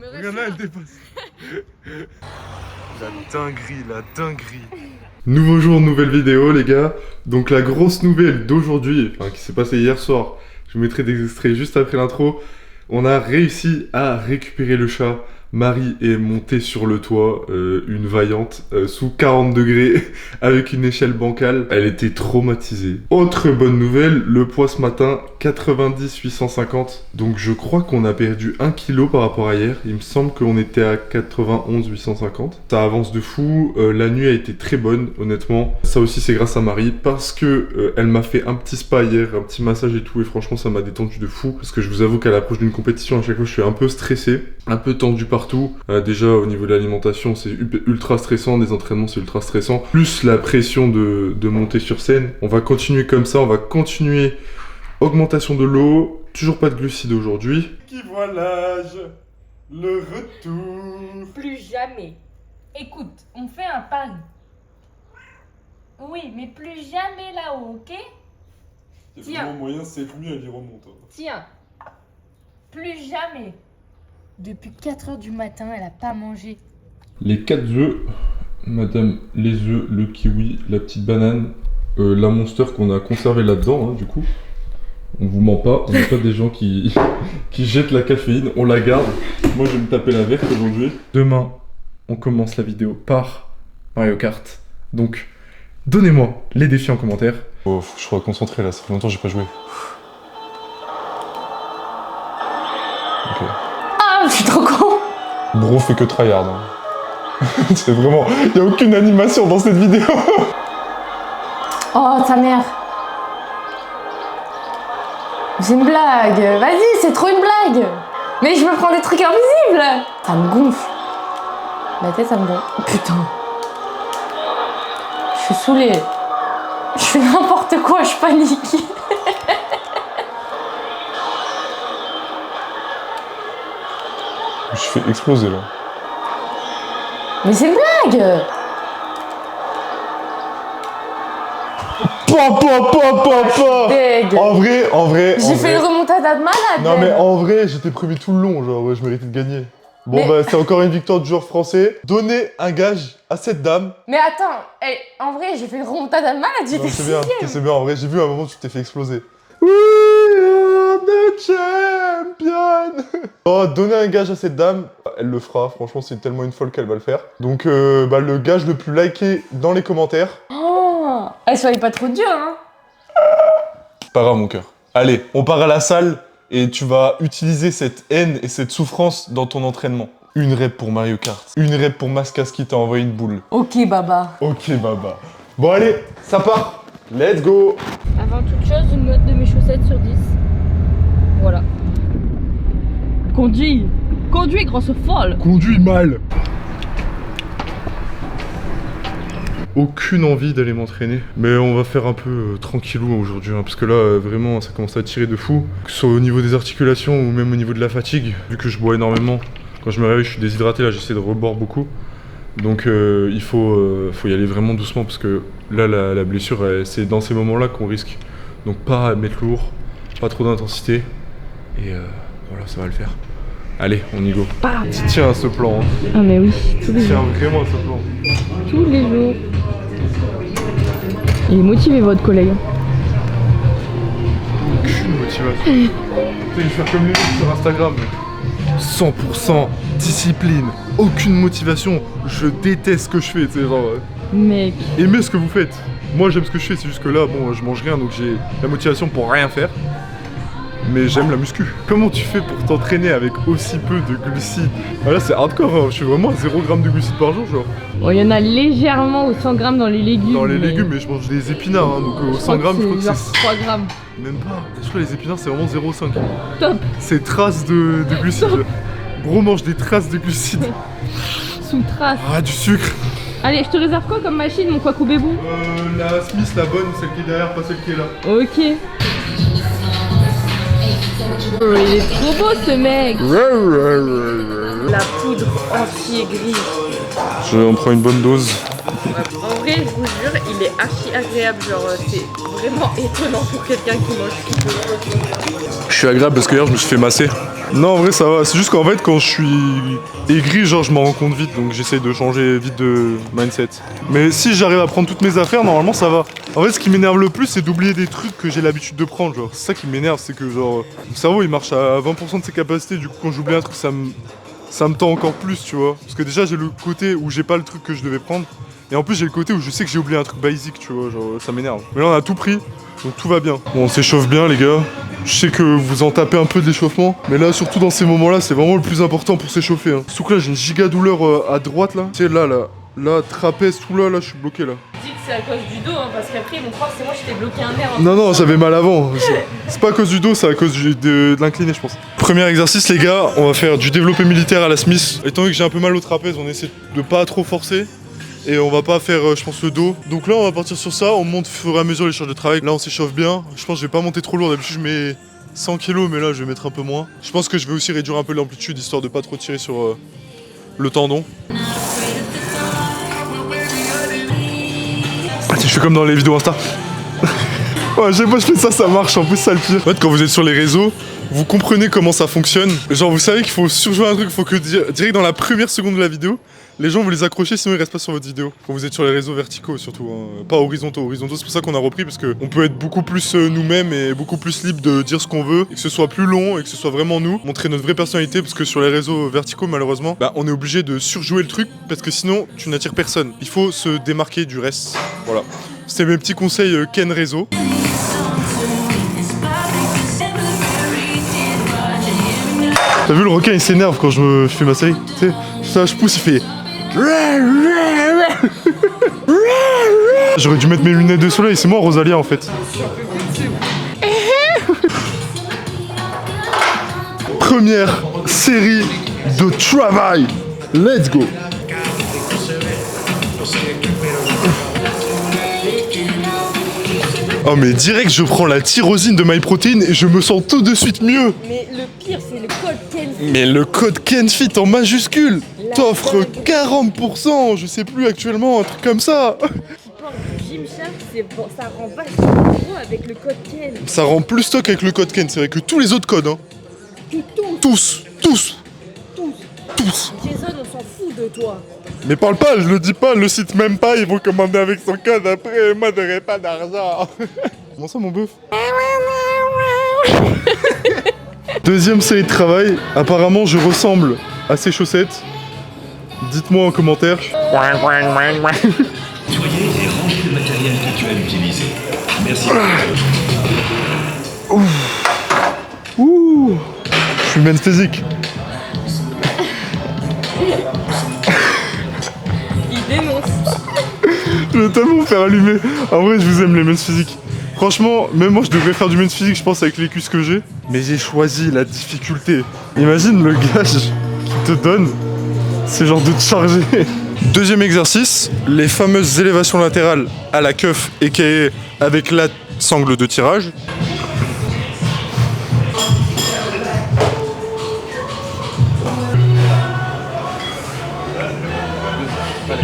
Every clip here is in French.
Regarde là, elle dépasse. La dinguerie. Nouveau jour, nouvelle vidéo les gars. Donc la grosse nouvelle d'aujourd'hui, enfin qui s'est passée hier soir, je vous mettrai des extraits juste après l'intro. On a réussi à récupérer le chat. Marie est montée sur le toit, une vaillante, sous 40 degrés, avec une échelle bancale. Elle était traumatisée. Autre bonne nouvelle, le poids ce matin, 90 850. Donc je crois qu'on a perdu 1 kg par rapport à hier. Il me semble qu'on était à 91 850. Ça avance de fou. La nuit a été très bonne, honnêtement. Ça aussi c'est grâce à Marie, parce que elle m'a fait un petit spa hier, un petit massage et tout. Et franchement ça m'a détendu de fou. Parce que je vous avoue qu'à l'approche d'une compétition, à chaque fois je suis un peu stressé, un peu tendu partout. Déjà au niveau de l'alimentation c'est ultra stressant, des entraînements c'est ultra stressant, plus la pression de monter sur scène. On va continuer comme ça, on va continuer. Augmentation de l'eau, toujours pas de glucides aujourd'hui. Qui voilage, le retour. Plus jamais. Écoute, on fait un pari. Oui, mais plus jamais là-haut, ok? Il y a Tiens. vraiment moyen, c'est mieux, elle y remonte. Tiens, plus jamais. Depuis 4 h du matin, elle a pas mangé. Les 4 œufs, madame, les œufs, le kiwi, la petite banane, la monster qu'on a conservé là-dedans, hein, du coup. On vous ment pas, on n'est pas des gens qui jettent la caféine, on la garde. Moi je vais me taper la verte aujourd'hui. Demain, on commence la vidéo par Mario Kart. Donc, donnez-moi les défis en commentaire. Oh, je suis concentré là, ça fait longtemps que j'ai pas joué. Ok. Ah, je suis trop con. Bro fait que tryhard. Hein. C'est vraiment... Il n'y a aucune animation dans cette vidéo. Oh, ta mère. C'est une blague. Vas-y, c'est trop une blague. Mais je me prends des trucs invisibles. Ça me gonfle. La tête, ça me gonfle. Oh, putain. Je suis saoulée. Je fais n'importe quoi, je panique. Je fais exploser là. Mais c'est une blague. Deg. En vrai. J'ai fait une remontada de malade. Non mais en vrai, j'étais premier tout le long, genre ouais, je méritais de gagner. Bon Mais- bah c'est encore une victoire du joueur français. Donnez un gage à cette dame. Mais attends, en vrai, j'ai fait une remontada de malade, Non, j'étais c'est bien, sixième. c'est bien, en vrai, j'ai vu à un moment où tu t'es fait exploser. We are the champion. Oh, donnez un gage à cette dame. Elle le fera, franchement c'est tellement une folle qu'elle va le faire. Donc le gage le plus liké dans les commentaires. Oh, soyez pas trop dur, hein. Pas grave mon cœur. Allez, on part à la salle et tu vas utiliser cette haine et cette souffrance dans ton entraînement. Une rep pour Mario Kart, une rep pour Mascas qui t'a envoyé une boule. Ok, baba. Ok baba. Bon allez, ça part. Let's go. Avant toute chose, une note de mes chaussettes sur 10. Voilà. Conduis, grosse folle. Conduis mal. Aucune envie d'aller m'entraîner, mais on va faire un peu tranquillou aujourd'hui, hein, parce que là vraiment ça commence à tirer de fou, que ce soit au niveau des articulations ou même au niveau de la fatigue, vu que je bois énormément. Quand je me réveille je suis déshydraté, là j'essaie de reboire beaucoup, donc il faut y aller vraiment doucement, parce que là la blessure c'est dans ces moments là qu'on risque, donc pas mettre lourd, pas trop d'intensité, et voilà ça va le faire. Allez on y go. Tu tiens à ce plan, hein. Ah mais oui, tous les Tiens jours. vraiment à ce plan. Tous les jours. Il est motivé votre collègue. Aucune motivation. Tu sais, je vais faire comme les mecs sur Instagram. 100% discipline, aucune motivation. Je déteste ce que je fais, tu sais, genre. Mec. Aimez ce que vous faites. Moi j'aime ce que je fais, c'est juste que là, bon, je mange rien donc j'ai la motivation pour rien faire. Mais j'aime la muscu. Comment tu fais pour t'entraîner avec aussi peu de glucides? Ah là c'est hardcore, hein. Je suis vraiment à 0 g de glucides par jour, genre. Bon, il y en a légèrement aux 100 grammes dans les légumes. Dans les légumes, mais je mange des épinards, hein, donc au 100 grammes, je crois que genre c'est... 3 grammes. Même pas. Je crois que les épinards c'est vraiment 0,5. Top. C'est traces de glucides. Gros mange des traces de glucides. Sous trace. Ah du sucre. Allez, je te réserve quoi comme machine, mon Kwaku Bébou? La Smith, la bonne, celle qui est derrière, pas celle qui est là. Ok. Il est trop beau ce mec. La poudre anti-aigri. Je vais en prendre une bonne dose. En vrai, je vous jure, il est archi agréable. Genre, c'est vraiment étonnant pour quelqu'un qui mange si peu. Je suis agréable parce que hier je me suis fait masser. Non, en vrai ça va, c'est juste qu'en fait quand je suis aigri, genre je m'en rends compte vite, donc j'essaye de changer vite de mindset. Mais si j'arrive à prendre toutes mes affaires, normalement ça va. En fait ce qui m'énerve le plus c'est d'oublier des trucs que j'ai l'habitude de prendre, genre c'est ça qui m'énerve, c'est que genre mon cerveau il marche à 20% de ses capacités, du coup quand j'oublie un truc ça me tend encore plus, tu vois. Parce que déjà j'ai le côté où j'ai pas le truc que je devais prendre, et en plus j'ai le côté où je sais que j'ai oublié un truc basique, tu vois, genre ça m'énerve. Mais là on a tout pris, donc tout va bien. Bon on s'échauffe bien les gars. Je sais que vous en tapez un peu de l'échauffement, mais là, surtout dans ces moments-là, c'est vraiment le plus important pour s'échauffer. Hein. Surtout que là, j'ai une giga douleur à droite, là. Tu sais, là, trapèze, tout là, je suis bloqué, là. Je dis que c'est à cause du dos, hein, parce qu'après, ils vont croire que c'est moi qui t'ai bloqué un nerf. Non, j'avais mal avant. C'est pas à cause du dos, c'est à cause de l'incliné, je pense. Premier exercice, les gars, on va faire du développé militaire à la Smith. Étant donné que j'ai un peu mal au trapèze, on essaie de pas trop forcer. Et on va pas faire, je pense, le dos. Donc là, on va partir sur ça. On monte au fur et à mesure les charges de travail. Là, on s'échauffe bien. Je pense que je vais pas monter trop lourd. D'habitude, je mets 100 kg, mais là, je vais mettre un peu moins. Je pense que je vais aussi réduire un peu l'amplitude, histoire de pas trop tirer sur le tendon. Je fais comme dans les vidéos Insta. Ouais, à chaque fois que je fais ça, ça marche. En plus, ça le pire. En fait, quand vous êtes sur les réseaux, vous comprenez comment ça fonctionne. Genre, vous savez qu'il faut surjouer un truc. Il faut que direct dans la première seconde de la vidéo, les gens, vous les accrochez, sinon ils restent pas sur votre vidéo. Quand vous êtes sur les réseaux verticaux, surtout, hein. Pas horizontaux. Horizontaux, c'est pour ça qu'on a repris, parce qu'on peut être beaucoup plus nous-mêmes et beaucoup plus libre de dire ce qu'on veut, et que ce soit plus long, et que ce soit vraiment nous, montrer notre vraie personnalité, parce que sur les réseaux verticaux, malheureusement, bah, on est obligé de surjouer le truc, parce que sinon, tu n'attires personne. Il faut se démarquer du reste. Voilà. C'était mes petits conseils Ken Réseau. T'as vu le requin, il s'énerve quand je me fais masser. Tu sais, ça, je pousse, il fait. J'aurais dû mettre mes lunettes de soleil, c'est moi Rosalia en fait. Première série de travail. Let's go. Oh mais direct je prends la tyrosine de MyProtein et je me sens tout de suite mieux. Mais le pire c'est le code KenFit. Mais le code KenFit en majuscule t'offre 40%, je sais plus actuellement, un truc comme ça. Tu portes du Gymshark, bon, ça rend vachement gros avec le code Ken. Ça rend plus stock avec le code Ken, c'est vrai que tous les autres codes, hein. Tous. Jason, on s'en fout de toi. Mais parle pas, je le dis pas, le site même pas, ils vont commander avec son code après, moi j'aurai pas d'argent. Comment ça mon bœuf? Deuxième série de travail, apparemment je ressemble à ces chaussettes. Dites-moi en commentaire. Nettoyer et ranger le matériel que tu as utilisé. Merci. Ouh. Je suis men's physique. Il dénonce. Je vais tellement me faire allumer. En vrai, je vous aime les men's physiques. Franchement, même moi, je devrais faire du men's physique, je pense, avec les cuisses que j'ai. Mais j'ai choisi la difficulté. Imagine le gage qu'il te donne, c'est genre de te charger. Deuxième exercice, les fameuses élévations latérales à la keuf, aka avec la sangle de tirage.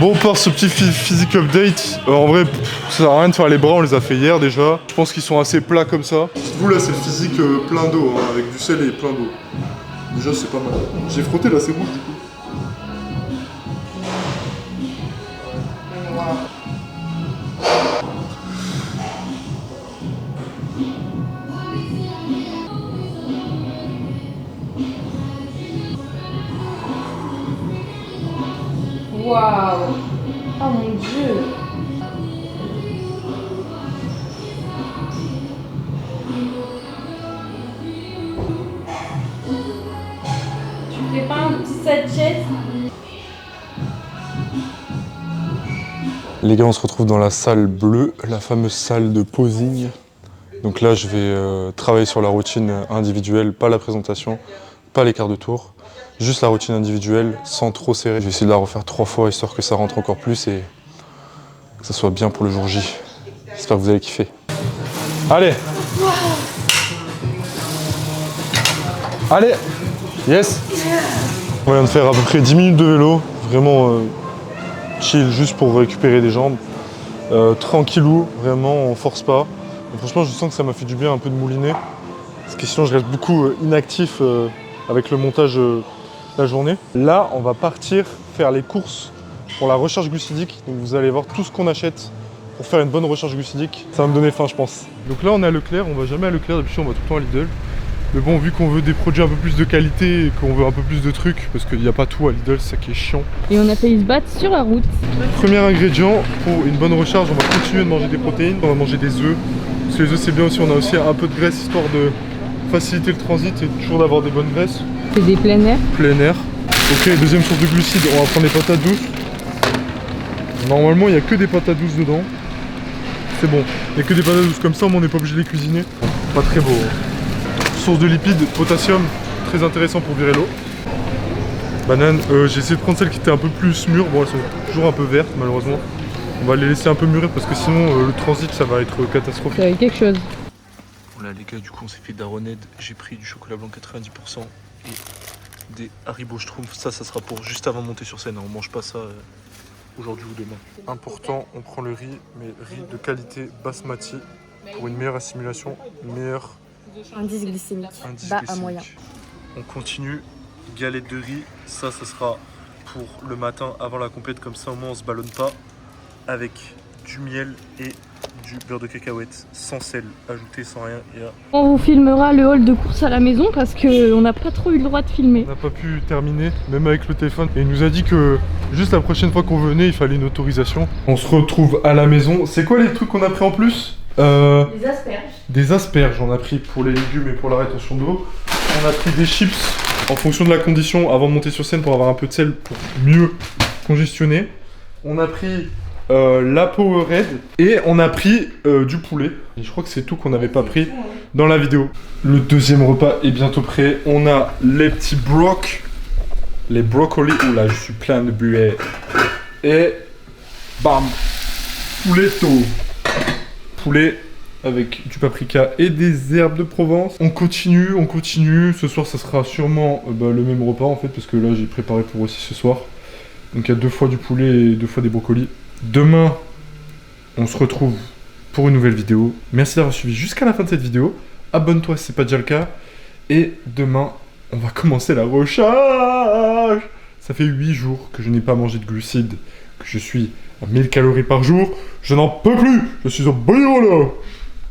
Bon, pour ce petit physique update, en vrai, ça sert à rien de faire les bras, on les a fait hier déjà. Je pense qu'ils sont assez plats comme ça. Vous là, c'est le physique plein d'eau, hein, avec du sel et plein d'eau. Déjà, c'est pas mal. J'ai frotté là, c'est rouge du coup. Waouh. Oh mon dieu. Tu fais pas un petit sachet? Les gars, on se retrouve dans la salle bleue, la fameuse salle de posing. Donc là, je vais travailler sur la routine individuelle, pas la présentation, pas les quarts de tour. Juste la routine individuelle, sans trop serrer. Je vais essayer de la refaire 3 fois, histoire que ça rentre encore plus et que ça soit bien pour le jour J. J'espère que vous allez kiffer. Allez! Allez. Yes. On vient de faire à peu près 10 minutes de vélo. Vraiment chill, juste pour récupérer des jambes. Tranquillou, vraiment, on force pas. Et franchement, je sens que ça m'a fait du bien un peu de mouliner. Parce que sinon, je reste beaucoup inactif avec le montage la journée. Là, on va partir faire les courses pour la recharge glucidique. Donc vous allez voir tout ce qu'on achète pour faire une bonne recharge glucidique. Ça va me donner faim, je pense. Donc là, on est à Leclerc. On va jamais à Leclerc. D'habitude, on va tout le temps à Lidl. Mais bon, vu qu'on veut des produits un peu plus de qualité et qu'on veut un peu plus de trucs, parce qu'il n'y a pas tout à Lidl, c'est ça qui est chiant. Et on a failli se battre sur la route. Premier ingrédient pour une bonne recharge, on va continuer de manger des protéines. On va manger des œufs. Parce que les œufs, c'est bien aussi. On a aussi un peu de graisse histoire de faciliter le transit et toujours d'avoir des bonnes graisses. C'est des plein air. Plein air. Ok, deuxième source de glucides, on va prendre des patates douces. Normalement, il n'y a que des patates douces dedans. C'est bon. Il n'y a que des patates douces comme ça, mais on n'est pas obligé de les cuisiner. Pas très beau. Source de lipides, potassium, très intéressant pour virer l'eau. Banane, j'ai essayé de prendre celles qui étaient un peu plus mûres. Bon, elles sont toujours un peu vertes, malheureusement. On va les laisser un peu mûrir parce que sinon, le transit, ça va être catastrophique. C'est quelque chose. Voilà les gars, du coup on s'est fait daronade. J'ai pris du chocolat blanc 90% et des Haribo Schtroumpf. Ça sera pour juste avant de monter sur scène. On mange pas ça aujourd'hui ou demain. Important, on prend le riz, mais riz de qualité basmati pour une meilleure assimilation, meilleur Indice glycémique. indice Bas à glycémique. moyen. On continue, galette de riz. Ça sera pour le matin avant la compète. Comme ça au moins on se ballonne pas. Avec du miel et du beurre de cacahuète sans sel, ajouté sans rien. On vous filmera le hall de course à la maison parce qu'on n'a pas trop eu le droit de filmer. On n'a pas pu terminer, même avec le téléphone. Et il nous a dit que juste la prochaine fois qu'on venait, il fallait une autorisation. On se retrouve à la maison. C'est quoi les trucs qu'on a pris en plus? Des asperges. Des asperges, on a pris pour les légumes et pour la rétention d'eau. On a pris des chips en fonction de la condition avant de monter sur scène pour avoir un peu de sel pour mieux congestionner. On a pris la Powerade et on a pris du poulet. Et je crois que c'est tout qu'on n'avait pas pris dans la vidéo. Le deuxième repas est bientôt prêt. On a les petits les brocolis. Oula, je suis plein de buée. Et bam, pouletto. Poulet avec du paprika et des herbes de Provence. On continue. Ce soir, ça sera sûrement le même repas en fait, parce que là, j'ai préparé pour aussi ce soir. Donc il y a 2 fois du poulet et 2 fois des brocolis. Demain, on se retrouve pour une nouvelle vidéo. Merci d'avoir suivi jusqu'à la fin de cette vidéo. Abonne-toi si c'est pas déjà le cas. Et demain, on va commencer la recharge. Ça fait 8 jours que je n'ai pas mangé de glucides, que je suis à 1000 calories par jour. Je n'en peux plus. Je suis au bout là.